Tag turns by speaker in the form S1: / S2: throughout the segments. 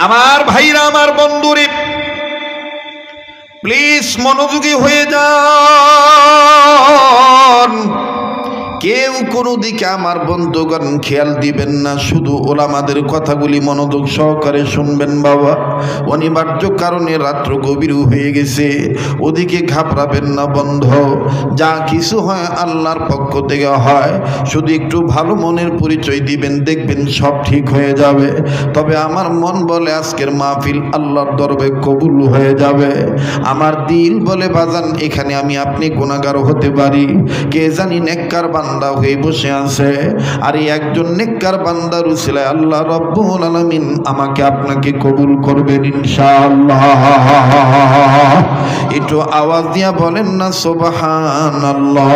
S1: আমার ভাইরা, আমার বন্ধুরে, প্লিজ মনোযোগী হয়ে যান। কেউ কোনো দিকে আমার বন্ধুগণ খেয়াল দিবেন না, শুধু ওলামাদের কথাগুলি মনোযোগ সহকারে শুনবেন বাবা। অনিবার্য কারণে রাত্র গভীর হয়ে গেছে, ওদিকে ঘাবড়াবেন না বন্ধ। যা কিছু হয় আল্লাহর পক্ষ থেকে হয়, শুধু একটু ভালো মনের পরিচয় দিবেন, দেখবেন সব ঠিক হয়ে যাবে। তবে আমার মন বলে আজকের মাহফিল আল্লাহর দরবারে কবুল হয়ে যাবে। আমার দিল বলে বাজান, এখানে আমি আপনি গুনাহগার হতে পারি। কে জানি নেককার বান্দা হয়ে বসে আছে, আর এই একজন নেককার বান্দার উসিলায় আল্লাহ রাব্বুল আলামিন আমাকে আপনাকে কবুল করবেন ইনশাআল্লাহ। একটু আওয়াজ দিয়া বলেন না সুবহানাল্লাহ।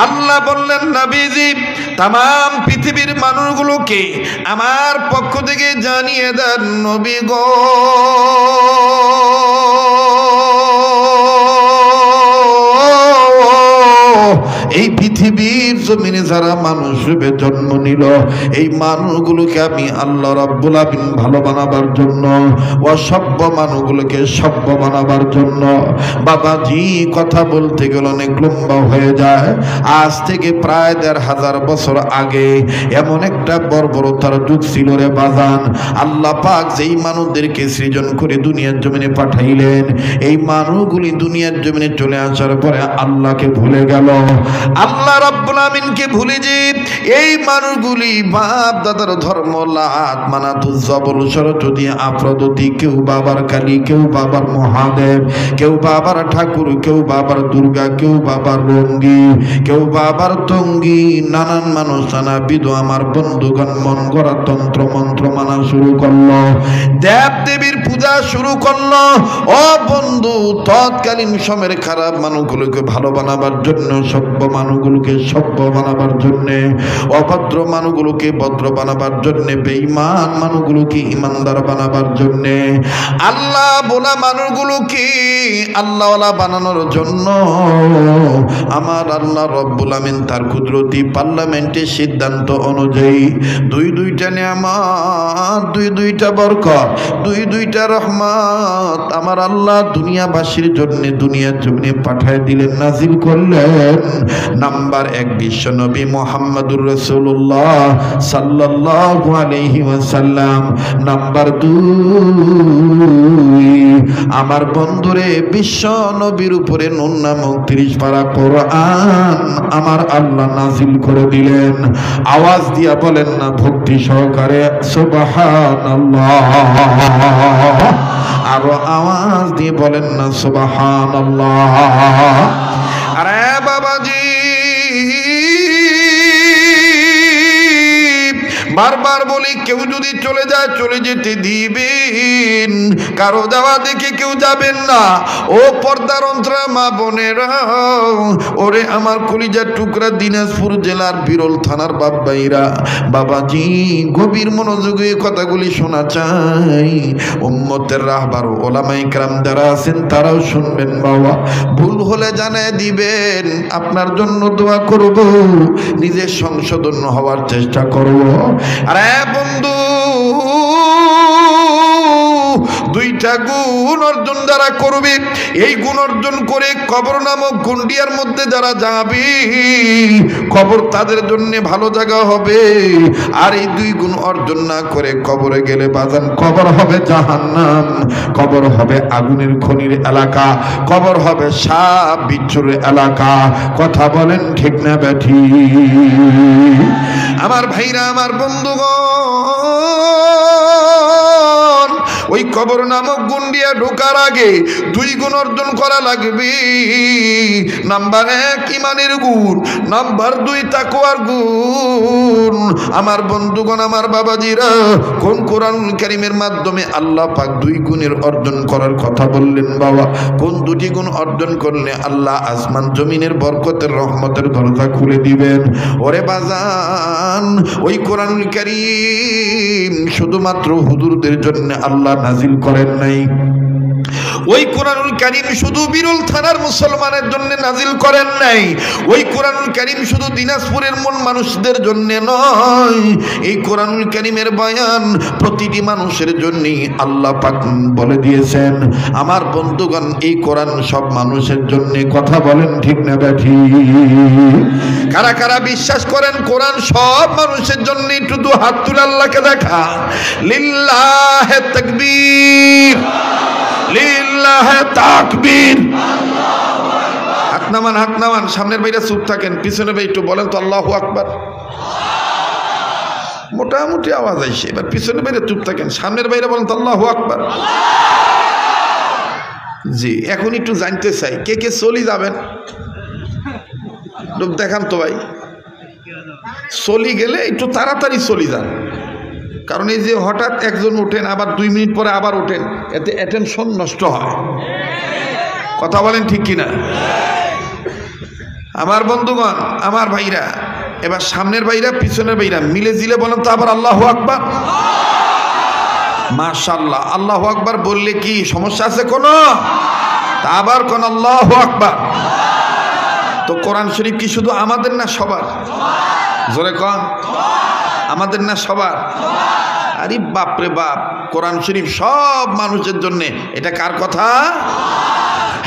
S1: আল্লাহ বললেন, নবীজি তাম পৃথিবীর মানুষগুলোকে আমার পক্ষ থেকে জানিয়ে দেন, নবী গো এই পৃথিবীর জমিনে যারা মানুষ রূপে জন্ম নিল, এই মানুষগুলোকে আমি আল্লাহ রাব্বুল আলামিন ভালো বানাবার জন্য, অসভ্য মানুষগুলোকে সভ্য বানাবার জন্য। বাবাজি কথা বলতে গেলে অনেক লম্বা হয়ে যায়। আজ থেকে প্রায় ১৫০০ বছর আগে এমন একটা বর্বরতার যুগ ছিল রে বাজান। আল্লাহ পাক যেই মানুষদেরকে সৃজন করে দুনিয়ার জমিনে পাঠাইলেন, এই মানুষগুলি দুনিয়ার জমিনে চলে আসার পরে আল্লাহকে ভুলে গেল। আল্লাহ রাব্বুল আমিনকে ভুলে যে এই মানুষগুলি বাপ দাদার ধর্ম লাত মানাতুজ জবল সরস্বতী আফ্রোদিতি, কেউ বাবার কালী, কেউ বাবার মহাদেব, কেউ বাবার ঠাকুর, কেউ বাবার দুর্গা, কেউ বাবার রঙ্গি, কেউ বাবার তঙ্গি, নানান মানুষ নানাবিধ আমার বন্ধুগণ মন গড়া তন্ত্র মন্ত্র মানা শুরু করলো, দেব দেবীর পূজা শুরু করলো। ও বন্ধু, তৎকালীন সময়ের খারাপ মানুষগুলোকে ভালো বানাবার জন্য, সভ্য মানুষগুলোকে সভ্য বানাবার জন্যে, অভদ্র মানুষগুলোকে ভদ্র বানাবার জন্যে, বেঈমান মানুষগুলোকে ইমানদার বানাবার জন্যে, আল্লাহ বলা মানুষগুলোকে আল্লাহওয়ালা বানানোর জন্য আমার আল্লাহ রব্বুল আমিন তার কুদরতি পার্লামেন্টের সিদ্ধান্ত অনুযায়ী দুইটা নেয়ামত, দুইটা বরকত, দুইটা রহমত আমার আল্লাহ দুনিয়াবাসীর জন্য দুনিয়ার জমিনে পাঠায় দিলেন, নাজিল করলেন। নাম্বার ১ বিশ্বনবী মুহাম্মদুর রাসূলুল্লাহ সাল্লাল্লাহু আলাইহি ওয়াসাল্লাম। নাম্বার ২ আমার বন্ধুরে বিশ্ব নবীর উপরে নূর নামক ৩০ পারা কোরআন আমার আল্লাহ নাজিল করে দিলেন। আওয়াজ দিয়া বলেন না ভক্তি সহকারে সুবহানাল্লাহ। আরো আওয়াজ দিয়ে বলেন না সুবহানাল্লাহ। আরে বাবাজি, বারবার বলি কেউ যদি চলে যায় চলে যেতে দিবেন, কারো যাওয়া দেখে কেউ যাবেন না। ও পর্দার অন্তরা মা বোনেরা, ওরে আমার কলিজার টুকরা দিনাজপুর জেলার বিরল থানার বাবাইরা, বাবাজি গভীর মনোযোগে কথাগুলি শোনা চাই। উম্মতের রাহবার ওলামায়ে কেরাম যারা আছেন তারাও শুনবেন বাবা। ভুল হলে জানায় দিবেন, আপনার জন্য দোয়া করব, নিজের সংশোধন হওয়ার চেষ্টা করব। আরে বন্ধু, দুইটা গুণ অর্জন যারা করবে, এই গুণ অর্জন করে কবর নামক গুন্ডিয়ার মধ্যে যারা যাবে, কবর তাদের জন্য ভালো জায়গা হবে। আর এই ২ গুণ অর্জন না করে কবরে গেলে বাজান, কবর হবে জাহান্নাম, কবর হবে আগুনের খনির এলাকা, কবর হবে সাপ বিচ্ছুর এলাকা। কথা বলেন ঠিক না বেঠি? আমার ভাইরা, আমার বন্ধুগণ, ওই কবর নামক গুন্ডিয়া ঢোকার আগে ২ গুণ অর্জন করা লাগবে। নাম্বার ১ ইমানের গুণ, নাম্বার ২ তাকওয়ার গুণ। আমার বন্ধুগণ, আমার বাবাজিরা, কোন কোরআনুল কারীমের মাধ্যমে আল্লাহ পাক ২ গুণের অর্জন করার কথা বললেন বাবা? কোন ২টি গুণ অর্জন করলে আল্লাহ আসমান জমিনের বরকতের রহমতের দরজা খুলে দিবেন? ওরে বাজান, ওই কোরআনুল কারীম শুধুমাত্র হুজুরদের জন্য আল্লাহ নাজিল করেন নাই, ওই কোরআনুল কারীম শুধু বিরল থানার মুসলমানের জন্য নাজিল করেন নাই, ওই কোরআনুল কারীম শুধু দিনাজপুরের মন মানুষদের জন্য নয়, এই কোরআনুল কারীমের বয়ান প্রতিটি মানুষের জন্যই আল্লাহ পাক বলে দিয়েছেন। আমার বন্ধুগণ, এই কোরআন সব মানুষের জন্য। কথা বলেন ঠিক না ঠিক? কারা কারা বিশ্বাস করেন কোরআন সব মানুষের জন্য? একটু দু হাত তুলে আল্লাহকে দেখা। লিল্লাহে তাকবীর, লিল্লাহে তাকবীর। হাত নামান, হাত নামান। সামনের ভাইরা চুপ থাকেন, পিছনের ভাই একটু বলেন তো আল্লাহু আকবার। মোটামুটি আওয়াজ আইছে। এবার পিছনের বাইরে চুপ থাকেন, সামনের বাইরে বলেন তো আল্লাহু আকবার। জি, এখন একটু জানতে চাই কে কে চলে যাবেন, দেখান তো ভাই। চলি গেলে একটু তাড়াতাড়ি চলে যান, কারণ এই যে হঠাৎ একজন ওঠেন আবার 2 মিনিট পরে আবার ওঠেন, এতে অ্যাটেনশন নষ্ট হয়। কথা বলেন ঠিক কিনা? আমার বন্ধুগণ, আমার ভাইরা, এবার সামনের ভাইরা পিছনের ভাইরা মিলে জিলে বলেন তো আবার আল্লাহু আকবার। মাশাআল্লাহ। আল্লাহু আকবার বললে কি সমস্যা আছে কোনো? তা আবার কোন আল্লাহু আকবার। তো কোরআন শরীফ কি শুধু আমাদের না সবার? জোরে কোন, আমাদের না সবার? আরে বাপরে বাপ, কোরআন শরীফ সব মানুষের জন্য। এটা কার কথা?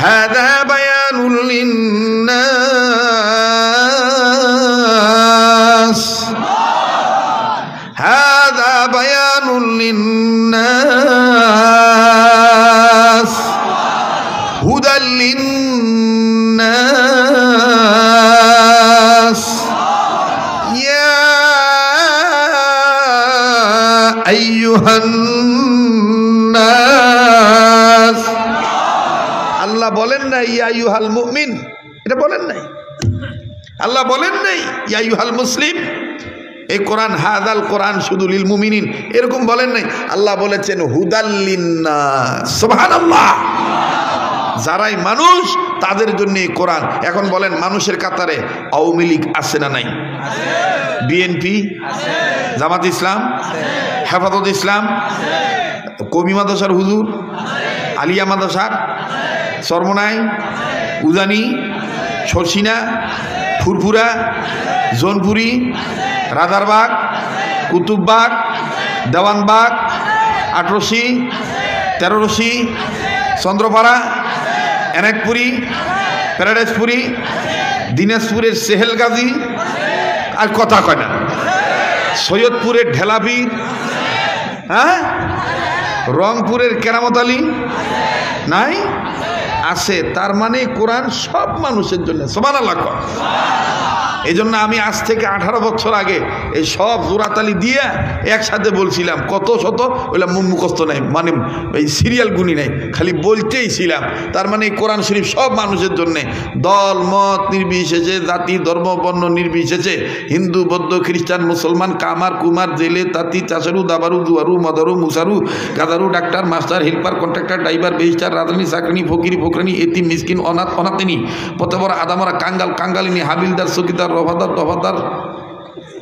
S1: হাদা বায়ানুল লিন্নাস, হাদা বায়ানুল লিন্নাস, হুদাল লিন্নাস, ইয়া আইয়ুহান নাস। আল্লাহ বলেন নাই ইয়া আইয়ুহাল মুমিন, এটা বলেন নাই। আল্লাহ বলেন নাই ইয়া আইয়ুহাল মুসলিম। এই কোরআন, হাদাল কোরআন শুধু লিল মুমিনিন এরকম বলেন নাই। আল্লাহ বলেছেন হুদাল লিন্নাস। সুবহানাল্লাহ। যারাই মানুষ তাদের জন্য এই কোরআন। এখন বলেন, মানুষের কাতারে আওয়ামী লীগ আছে না নাই? বিএনপি, জামাত ইসলাম, হেফাজত ইসলাম, কবি মাদ্রাসার হুজুর, আলিয়া মাদ্রাসার, চরমনাই, উজানি, সরসিনা, ফুরফুরা, জোনপুরি, রাজারবাগ, কুতুববাগ, দেওয়ানবাগ, আটরশি, তেরোরশি, চন্দ্রপাড়া, এনাকপুরি, প্যারাডাইসপুরি, দিনাজপুরের সেহেলগাজী, আর কথা কয় না, সৈয়দপুরের ঢেলাপি, হ্যাঁ, রংপুরের কেরামত আলী নাই? আছে। তার মানে কোরআন সব মানুষের জন্য। সুবহানাল্লাহ। এই জন্য আমি আজ থেকে 18 বছর আগে এই সব জোড়াতালি দিয়ে একসাথে বলছিলাম, কত শত ওইলা মুখস্থ নাই, মানে এই সিরিয়াল গুনি নাই, খালি বলতেই ছিলাম। তার মানে এই কোরআন শরীফ সব মানুষের জন্যে, দল মত নির্বিশেষে, জাতি ধর্ম বর্ণ নির্বিশেষে, হিন্দু বৌদ্ধ খ্রিস্টান মুসলমান, কামার কুমার, জেলে তাঁতি চাষারু দাবারু জুয়ারু মদারু মুসারু গাদারু, doctor master helper contractor driver বেস্টার রাজনী চাকরানি ফকিরি ফকরানি এতিম মিসকিন অনাথ অনাথিনী, পতবর আদামরা কাঙ্গাল কাঙ্গালিনী, হাবিলদার চকিদার রফাদার দফাদার,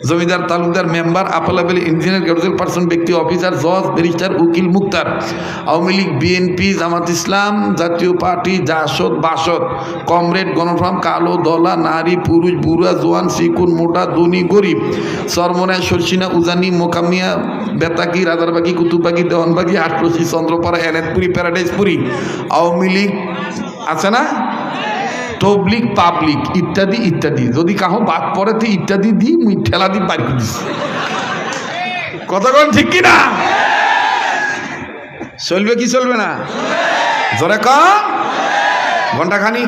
S1: জমিদার তালুকদার মেম্বার আপালাবেল ইঞ্জিনিয়ার গ্যাজুয়াল পার্সন ব্যক্তি অফিসার জজ ব্যারিস্টার উকিল মুক্তার, Awami League BNP Jamaat Islam Jatiya Party JASAD BASAD, comrade গণফর্ম কালো দলা নারী পুরুষ বুড়া জোয়ান শিকুন মোটা ধনী গরিব, চরমনায় সরসিনা উজানি মোকামিয়া বেতাকি রাজারবাগি কুতুববাগি দেওয়ানবাগি আটরশি চন্দ্রপাড়া এনাদপুরি প্যারাডাইসপুরি, আওয়ামী লীগ আছে না, তবলিগ পাবলিক ইত্যাদি ইত্যাদি। যদি কাহো বাদ পড়েতে ইত্যাদি দি মুই ঠেলা দি বাইর করে দিছি। কথা কোন ঠিক কিনা? চলবে কি চলবে না? জোরে কম। ঘন্টা খানি?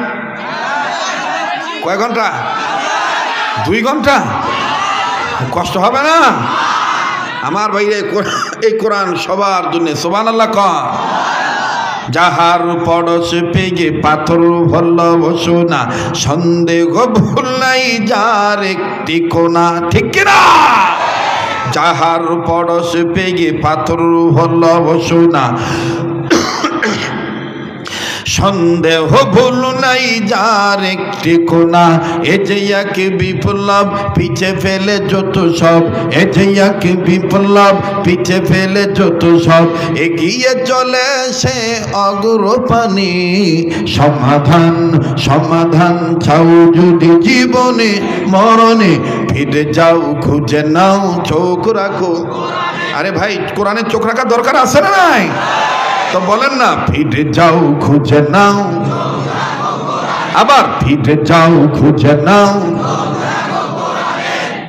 S1: কয় ঘন্টা? 2 ঘন্টা? কষ্ট হবে না? আমার ভাইরে, এই কোরআন সবার জন্য। সুবহানাল্লাহ। কম। যাহার পরশ পেগে পাথর ভালোবাসো না, সন্দেহ ভুলাই যার একটি কোনা। ঠিক কিনা? যাহার পরশ পেগে পাথর ভালোবাসো না, সন্দেহ ভুল নাই যার একটি কোনা, এ যে এক বিপ্লব পিছে ফেলে যত সব, এ যে এক বিপ্লব পিছে ফেলে যত সব, এগিয়ে চলে সে অগ্রপানি। সমাধান সমাধান চাও যদি জীবনে মরণে, ফিরে যাও খুঁজে নাও চোখ রাখো। আরে ভাই, কোরআনের চোখ রাখার দরকার আছে না নাই? তো বলেন না, ফিরে যাও খুঁজে নাও, আবার ফিরে যাও খুঁজে নাও,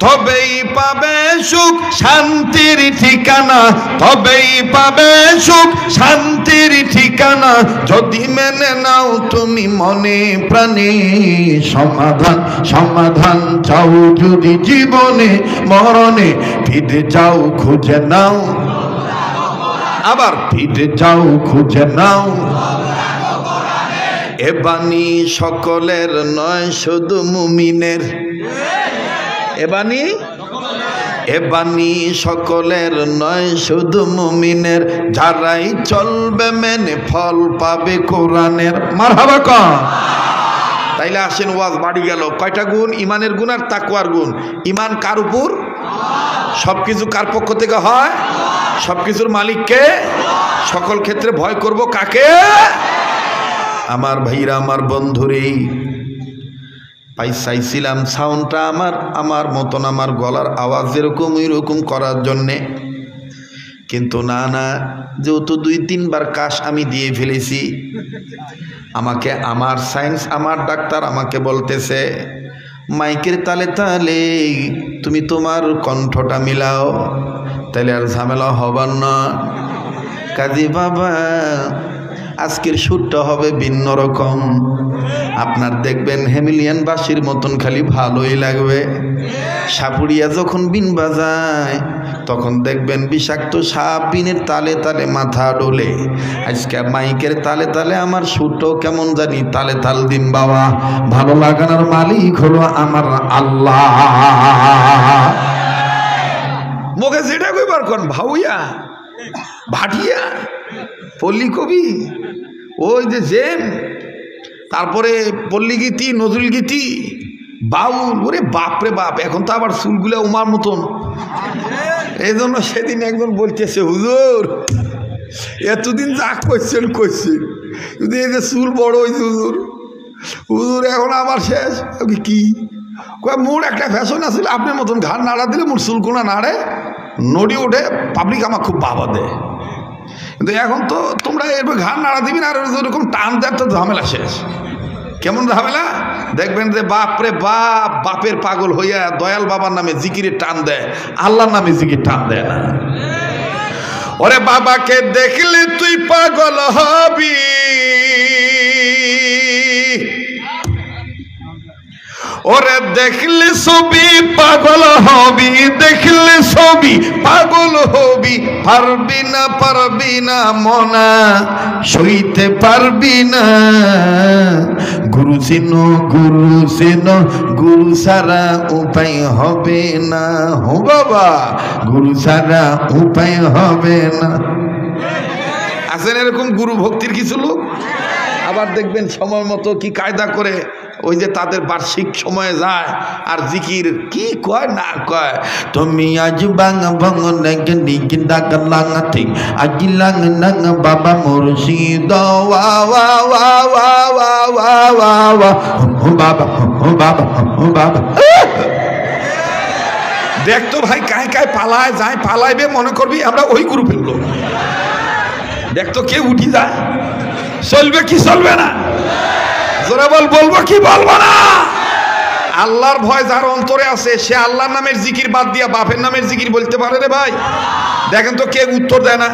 S1: তবেই পাবে সুখ শান্তির ঠিকানা, তবেই পাবে সুখ শান্তির ঠিকানা, যদি মেনে নাও তুমি মনে প্রাণে। সমাধান সমাধান চাও যদি জীবনে মরণে, ফিরে যাও খুঁজে নাও, আবার ফিরে যাও খুঁজে নাও। এ বাণী সকলের নয় শুধু মুমিনের, এ বাণী, এ বাণী সকলের নয় শুধু মুমিনের, যারাই চলবে মেনে ফল পাবে কোরআনের। মারহাবা কন। তাইলে আসেন, ওয়াজ বাড়ি গেল। কয়টা গুণ? ইমানের গুণ আর তাকওয়ার গুণ। ইমান কার উপর? সবকিছু কার পক্ষ থেকে হয়? সবকিছুর মালিককে। সকল ক্ষেত্রে ভয় করব কাকে? আমার ভাইরা, আমার বন্ধুরে, চাইছিলাম সাউন্ডটা আমার মতন, আমার গলার আওয়াজ যেরকম ওইরকম করার জন্যে, কিন্তু না না, যেহেতু 2-3 বার কাশ আমি দিয়ে ফেলেছি, আমাকে আমার সায়েন্স, আমার ডাক্তার আমাকে বলতেছে, মাইকের তালে তালে তুমি তোমার কণ্ঠটা মিলাও, তাহলে আর ঝামেলা হবার না। কাজী বাবা, আজকের সুরটা হবে ভিন্ন রকম। আপনার দেখবেন হেমিলিয়ানবাসীর মতন খালি ভালোই লাগবে। সাপুরিয়া যখন বিন বাজায় তখন দেখবেন বিষাক্ত সাপ বিনের তালে তালে মাথা ডোলে। আজকে মাইকের তালে তালে আমার সুরটাও কেমন জানি তালে তাল দিন বাবা। ভালো লাগানোর মালিক হলো আমার আল্লাহ। মুখে যেটা কইবার কোন ভাউয়া, ভাটিয়া, পল্লী কবি, ওই যে জেম, তারপরে পল্লী গীতি, নজরুল গীতি, বাউল। ওরে বাপরে বাপ, এখন তো আবার চুলগুলা উমার মতন। এই জন্য সেদিন একজন বলতেছে, হুজুর এতদিন যা করছেন কিন্তু এই যে চুল বড় হয়েছে হুজুর, হুজুর এখন আমার শেষ। কি মোর একটা ফ্যাশন আছিল, আপনার মতন ঘাড় নাড়া দিলে মোর চুলকোনা নাড়ে, নড়ি ওঠে, পাবলিক আমার খুব বাবা দেয়। কিন্তু এখন তো তোমরা এরপর ঘাড় নাড়া দিবি না, আর এরকম টান দেয়, তো ঝামেলা শেষ। কেমন ঝামেলা? দেখবেন যে বাপরে বাপ, বাপের পাগল হইয়া দয়াল বাবার নামে জিকিরে টান দেয়, আল্লাহর নামে জিকির টান দেয় না। ওরে বাবাকে দেখলে তুই পাগল হবি, ওরে দেখলে ছবি পাগল হবি, দেখলে ছবি পাগল হবি, পারবি না মনা সইতে পারবি না। গুরু চিনো গুরু সারা উপায় হবে না। হো বাবা, গুরু সারা উপায় হবে না। আছেন এরকম গুরু ভক্তির কিছু লোক। আবার দেখবেন সময় মতো কি কায়দা করে ওই যে তাদের বার্ষিক সময়ে যায় আর জিকির কি কয় না কয়, তুমি আজ বাংলা ভাঙি আজি লাং নাং বাবা মুর্শিদ বাবা। দেখতো ভাই কায় কায় পালায় যায়, পালাইবে মনে করবি আমরা ওই গ্রুপের লোক। দেখতো কে উঠি যায়, চলবে কি চলবে না, জোরে বলবো কি বলবো না। আল্লাহর ভয় যার অন্তরে আছে সে আল্লাহর নামের জিকির বাদ দিয়া বাপের নামের জিকির বলতে পারে রে ভাই? দেখেন তো কে উত্তর দেয় না।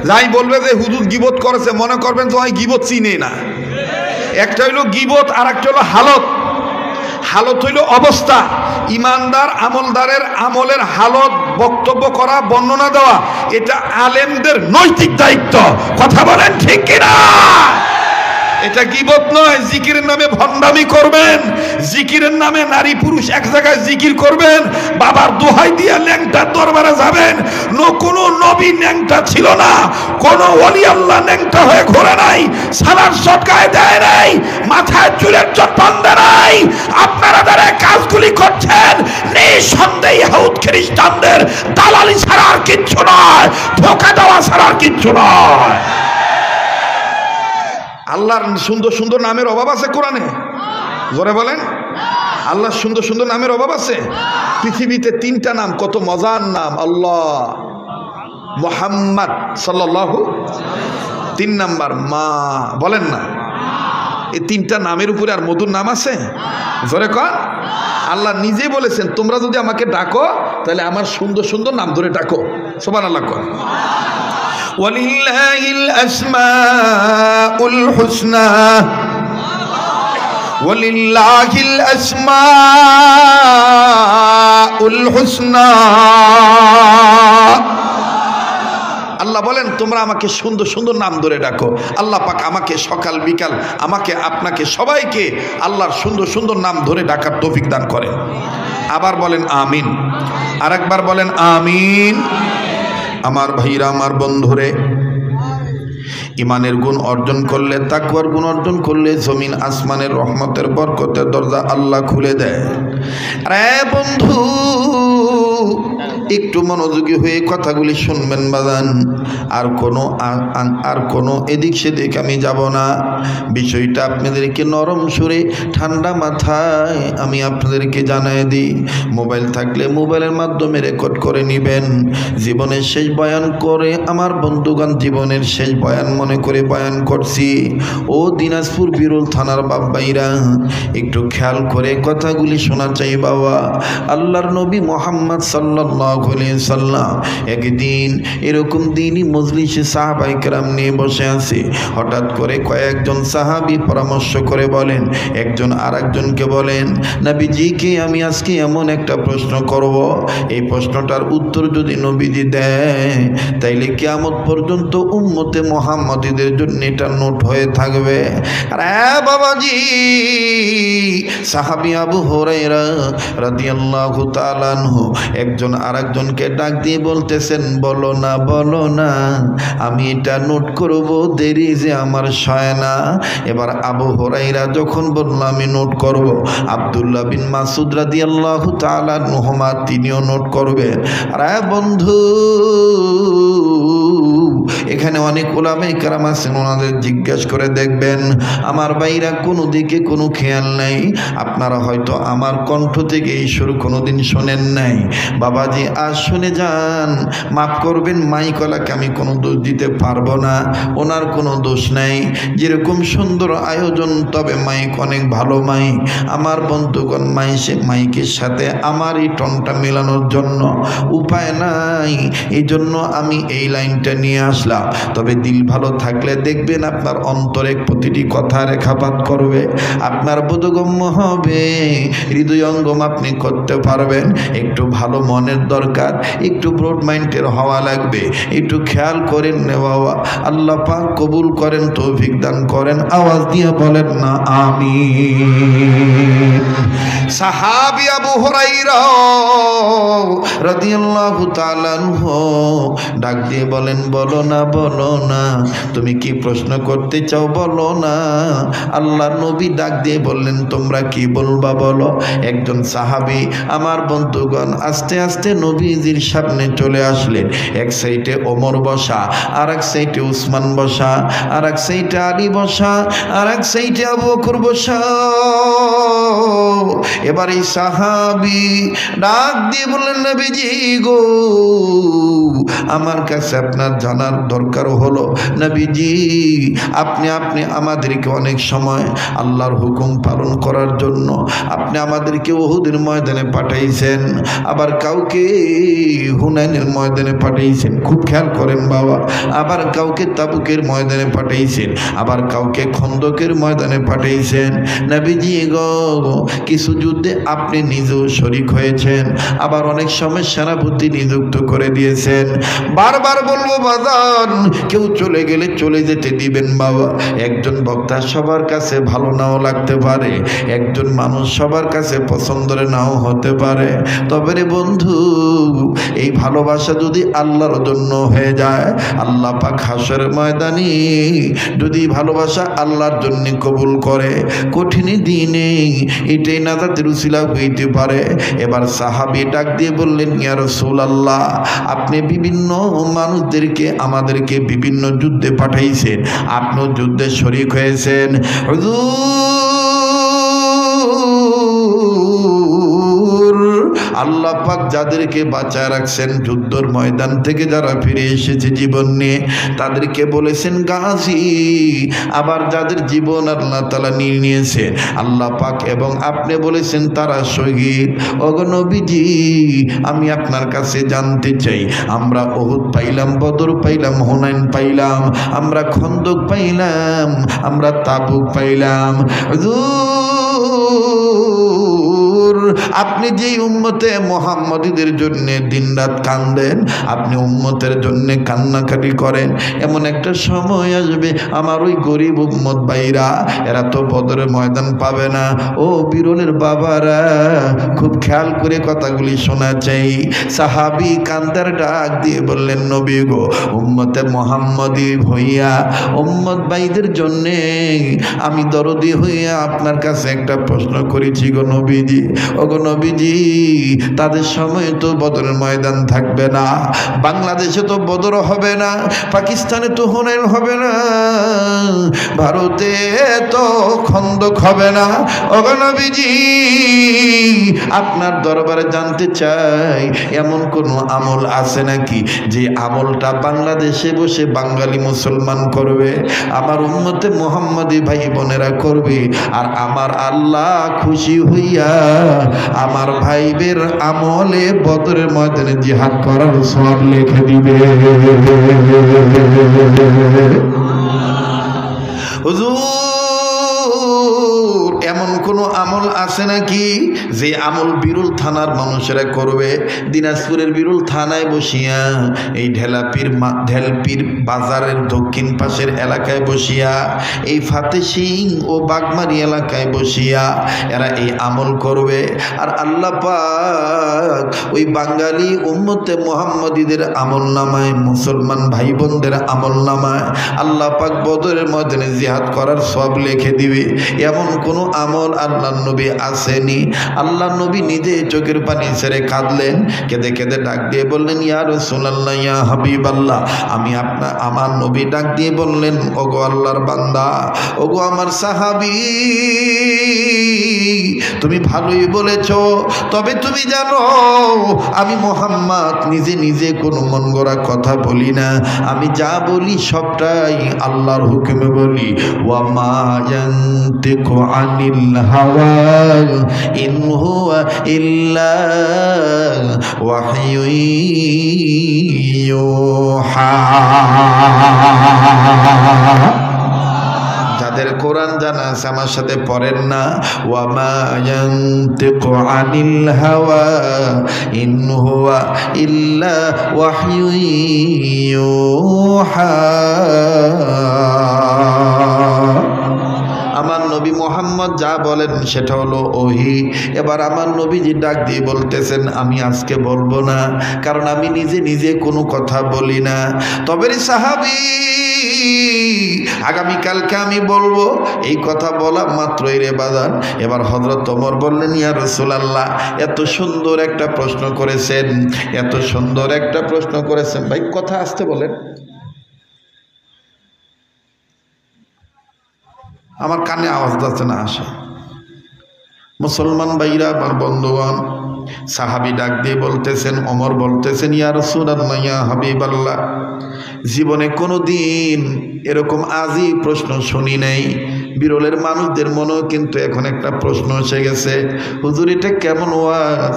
S1: যাই বলবে যে হুজুর গীবত করেছে, মনে করবেন তো হয় গীবত চিনে না। একটা হইলো গীবত আর একটা হইলো হালত। হালত হইল অবস্থা। ইমানদার আমলদারের আমলের হালত বক্তব্য করা, বর্ণনা দেওয়া, এটা আলেমদের নৈতিক দায়িত্ব। কথা বলেন ঠিক কিনা? এটা গীবত নয়। জিকিরের নামে ভণ্ডামি করবেন, জিকিরের নামে নারী পুরুষ এক জায়গায় জিকির করবেন, বাবার দোহাই দিয়ে ল্যাংটার দরবারে যাবেন। কোনো নবী ল্যাংটা ছিল না, কোন ওলি আল্লাহ ল্যাংটা হয়ে ঘোরে নাই, সালার সটকায় দেয় নাই, মাথায় চুলের চট্টন দেয় নাই। আপনারা যারা কাজগুলি করছেন নিঃসন্দেহে ইহুদ খ্রিস্টানদের দালালি ছাড়া আর কিচ্ছু নয়, ধোঁকা দেওয়া ছাড়া আর কিচ্ছু নয়। আল্লাহর সুন্দর সুন্দর নামের অভাব আছে কোরআনে? জোরে বলেন, আল্লাহর সুন্দর সুন্দর নামের অভাব আছে? পৃথিবীতে 3টা নাম, কত মজার নাম। আল্লাহ, মুহাম্মদ সাল্লাল্লাহু, 3 নাম্বার মা। বলেন না, এই 3টা নামের উপরে আর মধুর নাম আছে? জোরে কর। আল্লাহ নিজে বলেছেন তোমরা যদি আমাকে ডাকো তাহলে আমার সুন্দর সুন্দর নাম ধরে ডাকো। সুবহানাল্লাহ কর। ওয়ালিল্লাহিল আসমাউল হুসনা, ওয়ালিল্লাহিল আসমাউল হুসনা। আল্লাহ বলেন তোমরা আমাকে সুন্দর সুন্দর নাম ধরে ডাকো। আল্লাহ পাক আমাকে সকাল বিকাল, আমাকে আপনাকে সবাইকে আল্লাহর সুন্দর সুন্দর নাম ধরে ডাকার তৌফিক দান করেন। আবার বলেন আমিন, আরেকবার বলেন আমিন। আমার ভাইরা, আমার বন্ধুরে, ইমানের গুণ অর্জন করলে, তাকওয়ার গুণ অর্জন করলে জমিন আসমানের রহমতের বরকতের দরজা আল্লাহ খুলে দেয়। আরে বন্ধু, একটু মনোযোগী হয়ে কথাগুলি শুনবেন বাজান। আর কোনো এদিক সেদিক আমি যাব না। বিষয়টা আপনাদেরকে নরম সুরে ঠান্ডা মাথায় আমি আপনাদেরকে জানাই দিই। মোবাইল থাকলে মোবাইলের মাধ্যমে রেকর্ড করে নেবেন। জীবনের শেষ বয়ান করে আমার বন্ধুগণ, জীবনের শেষ বয়ান মনে করে বয়ান করছি। ও দিনাজপুর বিরল থানার বাবাইরা, একটু খেয়াল করে কথাগুলি শোনা চাই বাবা। আল্লাহর নবী মুহাম্মদ সাল্লাল্লাহু আলাইহি সাল্লাম একদিন এরকম দিনই মজলিসে সাহাবায়ে কেরাম নিয়ে বসে আছে। হঠাৎ করে কয়েকজন সাহাবী পরামর্শ করে বলেন, একজন আরেকজনকে বলেন, নবীজিকে আমি আজকে এমন একটা প্রশ্ন করব, এই প্রশ্নটার উত্তর যদি নবীজি দেয় তাইলে কিয়ামত পর্যন্ত উম্মতে মুহাম্মাদীদের জন্য এটা নোট হয়ে থাকবে। আরে বাবাজি, সাহাবী আবু হুরায়রা রাদিয়াল্লাহু তাআলা আনহু একজন আরেকজনকে ডাক দিয়ে বলতেছেন, বলো না বলো না, আমি এটা নোট করব, দেরি যে আমার সয় না। এবার আবু হুরায়রা যখন বলল আমি নোট করব, আব্দুল্লাহ বিন মাসউদ রাদিয়াল্লাহু তাআলা আনহুমা তিনিও নোট করবে। আরে বন্ধু, এখানে অনেক উলামায়ে কেরাম আছেন, ওনাদের জিজ্ঞেস করে দেখবেন। আমার ভাইরা, কোনো দিকে কোনো খেয়াল নাই। আপনারা হয়তো আমার কণ্ঠ থেকে এই সুর কোনোদিন শোনেন নাই। বাবাজি, আজ শুনে যান। মাফ করবেন, মাইকলাকে আমি কোনো দোষ দিতে পারবো না, ওনার কোনো দোষ নাই। যেরকম সুন্দর আয়োজন, তবে মাইক অনেক ভালো মাইক। আমার বন্ধুগণ, মাইকের সাথে আমার এই টনটা মেলানোর জন্য উপায় নাই, এই জন্য আমি এই লাইনটা নিয়ে আসলাম। তবে দিল ভালো থাকলে দেখবেন আপনার অন্তরে প্রতিটি কথা রেখাপাত করবে, আপনার বোধগম্য হবে, হৃদয়ঙ্গম আপনি করতে পারবেন। একটু ভালো মনের দরকার, একটু ব্রড মাইন্ডের হওয়া লাগবে। একটু খেয়াল করেন না বাবা। আল্লাহ পাক কবুল করেন, তৌফিক দান করেন। আওয়াজ দিয়ে বলেন না আমিন। সাহাবী আবু হুরায়রা রাদিয়াল্লাহু তাআলা আনহু ডাক দিয়ে বলেন, বলো না বলো না, তুমি কি প্রশ্ন করতে চাও বলো না। আল্লাহর নবী ডাক দিয়ে বললেন, তোমরা কি বলবা বলো। একজন সাহাবী, আমার বন্ধুগণ, আস্তে আস্তে নবীজির সামনে চলে আসলেন। এক সাইডে ওমর বসা, আর এক সাইডে উসমান বসা, আর এক সাইডে আলী বসা, আর এক সাইডে আবু বকর বসা। এবার এই সাহাবী ডাক দিয়ে বললেন, নবীজি গো, আমার কাছে আপনার জানার দরকার হলো, নবীজি আপনি আমাদেরকে অনেক সময় আল্লাহর হুকুম পালন করার জন্য আপনি আমাদেরকে উহুদের ময়দানে পাঠাইছেন, আবার কাউকে হুনাইনের ময়দানে পাঠাইছেন, খুব খেয়াল করেন বাবা, আবার কাউকে তাবুকের ময়দানে পাঠাইছেন, আবার কাউকে খন্দকের ময়দানে পাঠাইছেন। নবীজি গো, কিছু যুদ্ধে আপনি নিজেও শরীক হয়েছেন, আবার অনেক সময় সেনাপতি নিযুক্ত করে দিয়েছেন। বারবার বলবো বাজান, কেউ চলে গেলে চলে যেতে দিবেন বাবা। একজন বক্তা সবার কাছে ভালো নাও লাগতে পারে, একজন মানুষ সবার কাছে পছন্দের নাও হতে পারে, তবে রে বন্ধু এই ভালোবাসা যদি আল্লাহর জন্য হয়ে যায়, আল্লাহ পাক হাসরের ময়দানে যদি ভালোবাসা আল্লাহর জন্য কবুল করে, কঠিন দিনে এটাই নাজাতের উসিলা হইতে পারে। এবার সাহাবী ডাক দিয়ে বললেন, ইয়া রাসূলুল্লাহ, আপনি বিভিন্ন মানুষদেরকে আমাদেরকে বিভিন্ন যুদ্ধে পাঠাইছেন, আপনিও যুদ্ধে শরীক হয়েছেন। আল্লাহ পাক যাদেরকে বাঁচায় রাখছেন যুদ্ধের ময়দান থেকে, যারা ফিরে এসেছে জীবন নিয়ে, তাদেরকে বলেছেন গাজী। আবার যাদের জীবন আল্লাহ তাআলা নিয়ে নিয়েছে আল্লাহ পাক এবং আপনি বলেছেন তারা শহীদ। ওগো নবীজি, আমি আপনার কাছে জানতে চাই, আমরা উহুদ পাইলাম, বদর পাইলাম, হুনাইন পাইলাম, আমরা খন্দক পাইলাম, আমরা তাবুক পাইলাম, আপনি যে উম্মতে মুহাম্মাদীদের জন্য দিনরাত কাঁদেন, আপনি উম্মতের জন্য কান্নাকাটি করেন, এমন একটা সময় আসবে আমার ওই গরিব উম্মত ভাইরা, এরা তো বদরের ময়দান পাবে না। ও বিরলের বাবারা, খুব খেয়াল করে কথাগুলি শোনা চাই। সাহাবী কান্দার ডাক দিয়ে বললেন, নবী গো, উম্মতে মুহাম্মাদী হইয়া উম্মত ভাইদের জন্যে আমি দরদি হইয়া আপনার কাছে একটা প্রশ্ন করেছি গো নবীজি। ওগো নবীজি, তাদের সময় তো বদরের ময়দান থাকবে না, বাংলাদেশে তো বদর হবে না, পাকিস্তানে তো হুনাইন হবে না, ভারতে তো খন্দক হবে না। ওগো নবীজি, আপনার দরবারে জানতে চাই, এমন কোন আমল আছে নাকি যে আমলটা বাংলাদেশে বসে বাঙালি মুসলমান করবে, আমার উম্মতে মুহাম্মাদী ভাই বোনেরা করবে, আর আমার আল্লাহ খুশি হইয়া আমার ভাইদের আমলে বদরের ময়দানে জিহাদ করার সওয়াব লিখে দিবে। হুজুর, এমন কোন আমল আছে নাকি যে আমল বিরল থানার মানুষেরা করবে? দিনাজপুরের বিরল থানায় বসিয়া, এই ঢেলপির বাজারের দক্ষিণ পাশের এলাকায় বসিয়া, এই ফাতে সিং ও বাগমারি এলাকায় বসিয়া এরা এই আমল করবে। আর আল্লাহ পাক ওই বাঙালি উম্মতে মুহাম্মাদীদের আমল নামায়, মুসলমান ভাই বোনদের আমল নামায় আল্লাহ পাক বদরের ময়দানে জিহাদ করার সওয়াব লিখে দিবে। এমন কোন আমল আল্লাহর নবী আসেনি। আল্লাহর নবী নিজে চোখের পানি ছেড়ে কাঁদলেন, কেঁদে কেঁদে ডাক দিয়ে বললেন, ইয়া রাসূলুল্লাহ, ইয়া হাবিবাল্লাহ, আমার নবী ডাক দিয়ে বললেন, ওগো আল্লাহর বান্দা, ওগো আমার সাহাবী, তুমি ভালোই বলেছ, তবে তুমি জানো আমি মুহাম্মদ নিজে নিজে কোনো মন গড়া কথা বলি না, আমি যা বলি সবটাই আল্লাহর হুকুমে বলি। ওয়া মা ইয়ানতিকু আনিল হাওয়া ইন হুয়া ইল্লা ওয়াহয়ুন ইউহা। যাদের কোরআন জানা আছে আমার সাথে পড়েন না, ওয়া মা ইয়ানতিকু আনিল হাওয়া ইন হুয়া ইল্লা ওয়াহয়ুন ইউহা। আমার নবী মুহাম্মদ যা বলেন সেটা হলো ওহী। এবার আমার নবীজি ডাক দিয়ে বলতেছেন, আমি আজকে বলবো না, কারণ আমি নিজে নিজে কোনো কথা বলি না, তবে রে সাহাবী, আগামীকালকে আমি বলবো। এই কথা বলা মাত্রই রে বাজান, এবার হযরত ওমর বললেন, ইয়া রাসূলুল্লাহ, এত সুন্দর একটা প্রশ্ন করেছেন, এত সুন্দর একটা প্রশ্ন করেছেন। ভাই কথা আসতে বলেন, আমার কানে আওয়াজ যাচ্ছে না আসে। মুসলমান ভাইরা, আমার বন্ধুগণ, সাহাবী ডাক দিয়ে বলতেছেন, ওমর বলতেছেন, ইয়া রাসূলুল্লাহ, ইয়া হাবিবাল্লাহ, জীবনে কোনো দিন এরকম আজই প্রশ্ন শুনি নাই বিরলের মানুষদের মনেও কিন্তু এখন একটা প্রশ্ন এসে গেছে, হুজুর এটা কেমন ওয়াজ,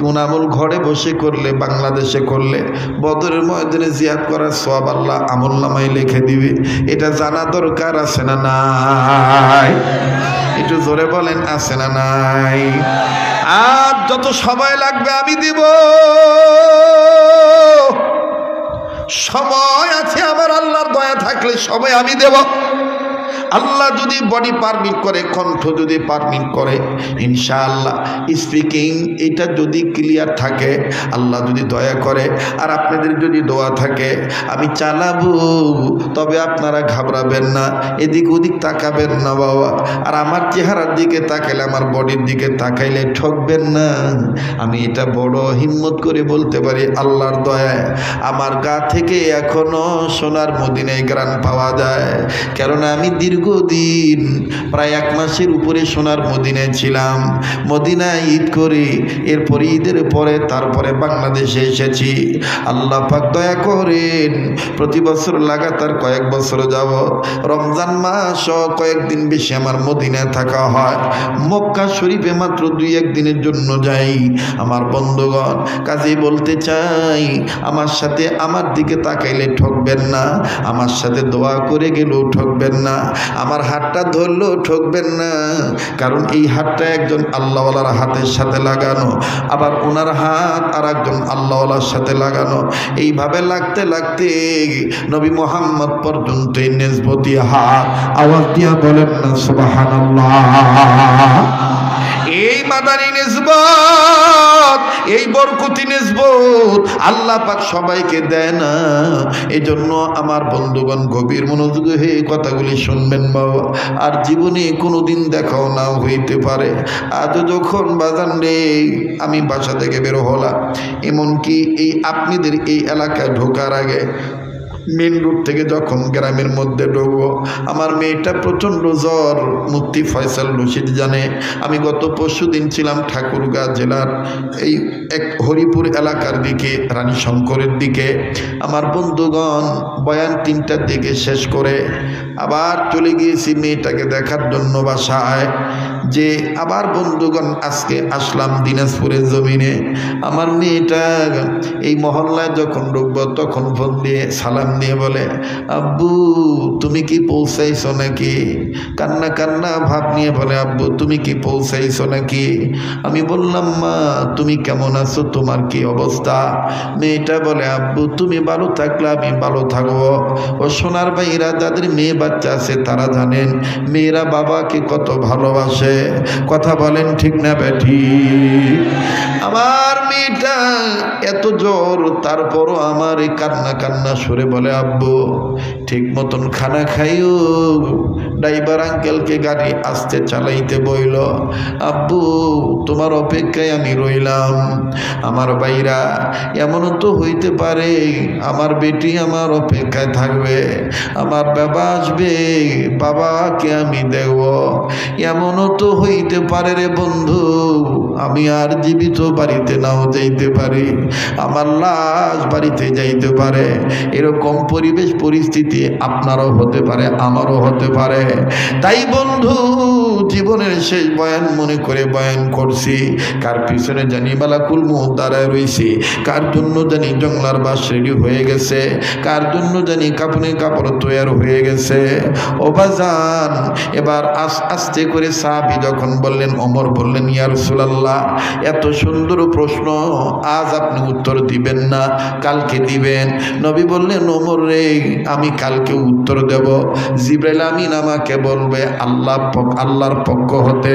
S1: কোন আমল ঘরে বসে করলে, বাংলাদেশে করলে বদরের ময়দানে জিয়াদ করার সওয়াব আল্লাহ আমলনামায় লিখে দিবে? এটা জানা দরকার আছে না নাই? একটু জোরে বলেন, আছে না নাই? আর যত সময় লাগবে আমি দিব, সময় আছে আমার, আল্লাহর দয়া থাকলে সময় আমি দেব। আল্লাহ যদি বডি পারমিট করে, কণ্ঠ যদি পারমিট করে, ইনশাআল্লাহ স্পিকিং এটা যদি ক্লিয়ার থাকে, আল্লাহ যদি দয়া করে আর আপনাদের যদি দোয়া থাকে, আমি চালাবো। তবে আপনারা ঘাবড়াবেন না, এদিক ওদিক তাকাবেন না বাবা। আর আমার চেহারার দিকে তাকাইলে, আমার বডির দিকে তাকাইলে ঠকবেন না। আমি এটা বড় হিম্মত করে বলতে পারি, আল্লাহর দয়ায় আমার গা থেকে এখনো সোনার মদিনায় ঘ্রাণ পাওয়া যায়। কারণ আমি দীর্ঘদিন প্রায় 1 মাসের উপরে সোনার মদিনায় ছিলাম। মদিনায় ঈদ করে, এরপরে ঈদের পরে তারপরে বাংলাদেশে এসেছি। আল্লাহ পাক দয়া করেন, প্রতি বছর লাগাতার কয়েক বছর যাব রমজান মাস কয়েকদিন বেশি আমার মদিনায় থাকা হয়। মক্কা শরীফে মাত্র 2-1 দিনের জন্য যাই আমার বন্ধুগণ। কাজেই বলতে চাই, আমার সাথে আমার দিকে তাকাইলে ঠকবেন না, আমার সাথে দোয়া করে গেলেও ঠকবেন না, আমার হাতটা ধরলেও ঠকবেন না। কারণ এই হাতটা একজন আল্লাহওয়ালার হাতের সাথে লাগানো, আবার ওনার হাত আর একজন আল্লাহওয়ালার সাথে লাগানো। এইভাবে লাগতে লাগতে নবী মুহাম্মদ পর্যন্ত এই নিসবতি হাত, আওয়াজ দিয়া বলেন না সুবহানাল্লাহ। এই মাদানী নিসবত, এই বরকতি নিসবত আল্লাহ পাক সবাইকে দেয় না। এই জন্য আমার বন্ধুগণ গভীর মনোযোগ হয়ে কথাগুলি শুনবেন বাবা। আর জীবনে কোনোদিন দেখাও নাও হইতে পারে। আজ যখন বাজান রে আমি বাসা থেকে বের হলাম, এমনকি এই আপনাদের এই এলাকায় ঢোকার আগে মেন রোড থেকে যখন গ্রামের মধ্যে ঢুকবো, আমার মেয়েটা প্রচণ্ড জ্বর। মুফতি ফয়সাল রশিদ জানে, আমি গত পরশুদিন ছিলাম ঠাকুরগাঁ জেলার এই এক হরিপুর এলাকার দিকে, রানী শঙ্করের দিকে। আমার বন্ধুগণ বয়ান 3টার দিকে শেষ করে আবার চলে গিয়েছি মেয়েটাকে দেখার জন্য বাসায়। যে আবার বন্ধুগণ আজকে আসলাম দিনাজপুরের জমিনে। আমার মেয়েটা এই মহল্লায় যখন ঢুকবো তখন ফোন দিয়ে সালাম দিয়ে বলে, আব্বু তুমি কি পৌঁছাইছো নাকি? কান্না কান্না ভাব নিয়ে বলে, আব্বু তুমি কি পৌঁছাইছো নাকি? আমি বললাম, মা তুমি কেমন আছো, তোমার কি অবস্থা? মেয়েটা বলে, আব্বু তুমি ভালো থাকলে আমি ভালো থাকবো। ও সোনার ভাইরা যাদের মেয়ে বাচ্চা আছে তারা জানেন মেয়েরা বাবাকে কত ভালোবাসে। কথা বলেন ঠিক না বেঠি? আমার মেয়েটা এত জ্বর, তারপরও আমার এই কান্না কান্না সুরে বলে, আব্বু ঠিক মতন খানা খাইও। ড্রাইভার আঙ্কেলকে গাড়ি আস্তে চালাইতে বইল, আব্বু তোমার অপেক্ষায় আমি রইলাম। আমার ভাইরা এমনও তো হইতে পারে আমার বেটি আমার অপেক্ষায় থাকবে, আমার বাবা আসবে, বাবাকে আমি দেব। এমনও তো হইতে পারে রে বন্ধু, আমি আর জীবিত বাড়িতে নাও যাইতে পারি, আমার লাশ বাড়িতে যাইতে পারে। এরকম পরিবেশ পরিস্থিতি আপনারও হতে পারে, আমারও হতে পারে। তাই বন্ধু জীবনের শেষ বয়ান মনে করে বয়ান করছি। কার পিছনে জানি মালাকুল মউত দাঁড়ায় রয়েছি, কার জন্য জানি জংলার বাস রেডি হয়ে গেছে, কার জন্য জানি কাপড়ে কাপড় তৈয়ার হয়ে গেছে। ও বাজান এবার আস্তে করে সাহাবী যখন বললেন, ওমর বললেন, ইয়া রাসূলুল্লাহ এত সুন্দর প্রশ্ন আজ আপনি উত্তর দিবেন না, কালকে দিবেন। নবী বললেন, ওমর রে আমি কালকে উত্তর দেব। জিবরাইল আমিন আমাকে বলবে আল্লাহর পক্ষ হতে,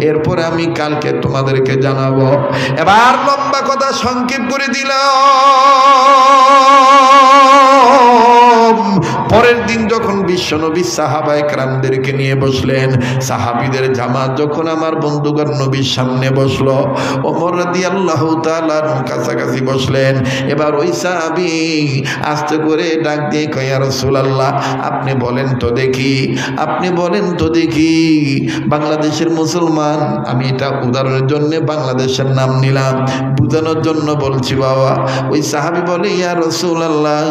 S1: এরপরে আমি কালকে তোমাদেরকে জানাবো। এবার লম্বা কথা সংক্ষেপ করে দিলাম। পরের দিন যখন বিশ্বনবী সাহাবায়ে কেরামদেরকে নিয়ে বসলেন, সাহাবীদের জামাত যখন আমার বন্ধুগণ নবীর সামনে বসলো, ওমর রাদিয়াল্লাহু তাআলা কাছাকাছি বসলেন। এবার ওই সাহাবী আস্তে করে ডাক দিয়ে কয়, ইয়া রাসূলুল্লাহ আপনি বলেন তো দেখি, আপনি বলেন তো দেখি বাংলাদেশের মুসলমান, আমি এটা উদাহরণের জন্য বাংলাদেশের নাম নিলাম, বুঝানোর জন্য বলছি বাবা। ওই সাহাবী বলে, ইয়া রাসূলুল্লাহ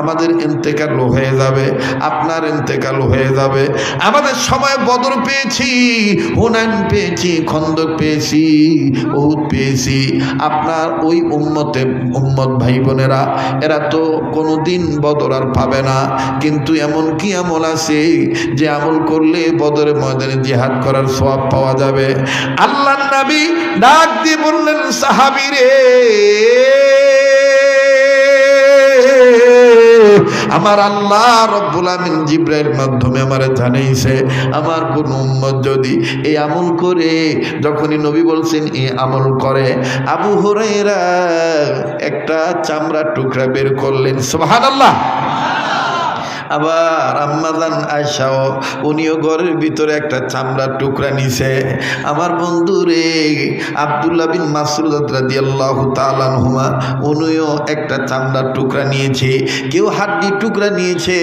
S1: আমাদের ইন্তেকাল হয়ে যাবে, আপনার ইন্তেকাল হয়ে যাবে। আমাদের সময় বদর পেয়েছি, হুনাইন পেয়েছি, খন্দক পেয়েছি, উহুদ পেয়েছি। আপনার ওই উম্মত ভাই বোনেরা এরা তো কোনোদিন বদর আর পাবে না। কিন্তু এমন কি আমল আছে যে আমল করলে বদরের ময়দানে জিহাদ করার সওয়াব পাওয়া যাবে? আল্লাহর নবী ডাক দিয়ে বললেন, সাহাবীরে, আমার আল্লাহ রব্বুল আমিন জিবরাইল মাধ্যমে আমারে জানাইছে আমার কোন উম্মত যদি এই আমল করে, যখনই নবী বলছেন এই আমল করে, আবু হুরায়রা একটা চামড়ার টুকরা বের করলেন, সুবহানাল্লাহ। আবার আম্মাজান আয়েশাও উনিও ঘরের ভিতরে একটা চামড়ার টুকরা নিছে। আমার বন্ধুরে আব্দুল্লাহ বিন মাসউদ রাদিয়াল্লাহু তাআলা আনহুমা উনিও একটা চামড়ার টুকরা নিয়েছে। কেউ হাড্ডির টুকরা নিয়েছে,